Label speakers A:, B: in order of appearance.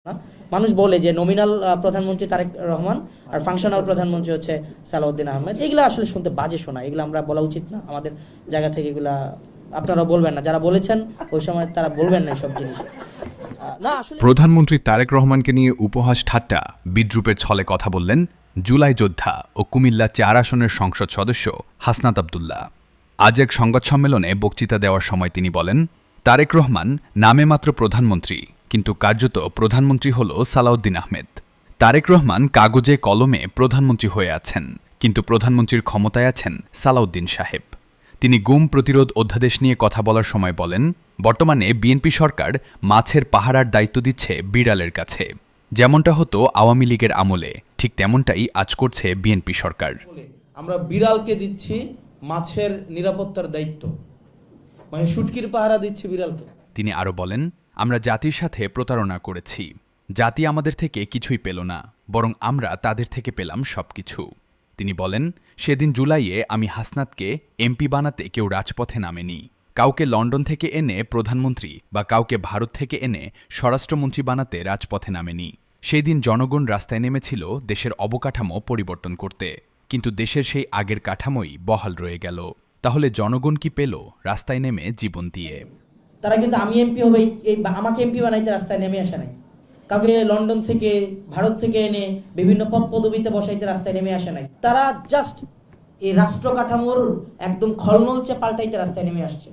A: না। মানুষ বলে যে নমিনাল প্রধানমন্ত্রী তারেক রহমান আর ফাংশনাল প্রধানমন্ত্রী হচ্ছে সালাউদ্দিন আহমেদ। এগুলো আসলে শুনতে বাজে শোনা, এগুলো আমরা বলা উচিত না আমাদের জায়গা থেকে। এগুলা আপনারা বলবেন না, যারা বলেছেন ওই সময় তারা বলবেন না এসব জিনিস। না আসলে
B: প্রধানমন্ত্রী তারেক রহমানকে নিয়ে উপহাস ঠাট্টা বিদ্রূপের ছলে কথা বললেন জুলাই যোদ্ধা ও কুমিল্লা ৪ আসনের সংসদ সদস্য হাসনাত আব্দুল্লাহ। আজ এক সংবাদ সম্মেলনে বক্তৃতা দেওয়ার সময় তিনি বলেন, তারেক রহমান নামে মাত্র প্রধানমন্ত্রী, কিন্তু কার্যত প্রধানমন্ত্রী হল সালাউদ্দিন আহমেদ। তারেক রহমান কাগজে কলমে প্রধানমন্ত্রী হয়ে আছেন, কিন্তু প্রধানমন্ত্রীর ক্ষমতায় আছেন সালাউদ্দিন সাহেব। তিনি গুম প্রতিরোধ অধ্যাদেশ নিয়ে কথা বলার সময় বলেন, বর্তমানে বিএনপি সরকার মাছের পাহারার দায়িত্ব দিচ্ছে বিড়ালের কাছে। যেমনটা হতো আওয়ামী লীগের আমলে, ঠিক তেমনটাই আজ করছে বিএনপি সরকার।
A: আমরা বিড়ালকে দিচ্ছি মাছের নিরাপত্তার দায়িত্ব, মানে শুটকির পাহারা দিচ্ছি বিড়ালকে।
B: তিনি আরও বলেন, আমরা জাতির সাথে প্রতারণা করেছি। জাতি আমাদের থেকে কিছুই পেল না, বরং আমরা তাদের থেকে পেলাম সবকিছু। তিনি বলেন, সেদিন জুলাইয়ে আমি হাসনাতকে এমপি বানাতে কেউ রাজপথে নামেনি। কাউকে লন্ডন থেকে এনে প্রধানমন্ত্রী বা কাউকে ভারত থেকে এনে স্বরাষ্ট্রমন্ত্রী বানাতে রাজপথে নামেনি। সেই দিন জনগণ রাস্তায় নেমেছিল দেশের অবকাঠামো পরিবর্তন করতে, কিন্তু দেশের সেই আগের কাঠামোই বহাল রয়ে গেল। তাহলে জনগণ কি পেল রাস্তায় নেমে জীবন দিয়ে?
A: তারা কিন্তু আমি এমপি হবে এই আমাকে এমপি বানাইতে রাস্তায় নেমে আসে নাই। কাউকে লন্ডন থেকে ভারত থেকে এনে বিভিন্ন পদ পদবিতে বসাইতে রাস্তায় নেমে আসে নাই। তারা জাস্ট এই রাষ্ট্র কাঠামোর একদম খলনলচে পাল্টাইতে রাস্তায় নেমে আসছে।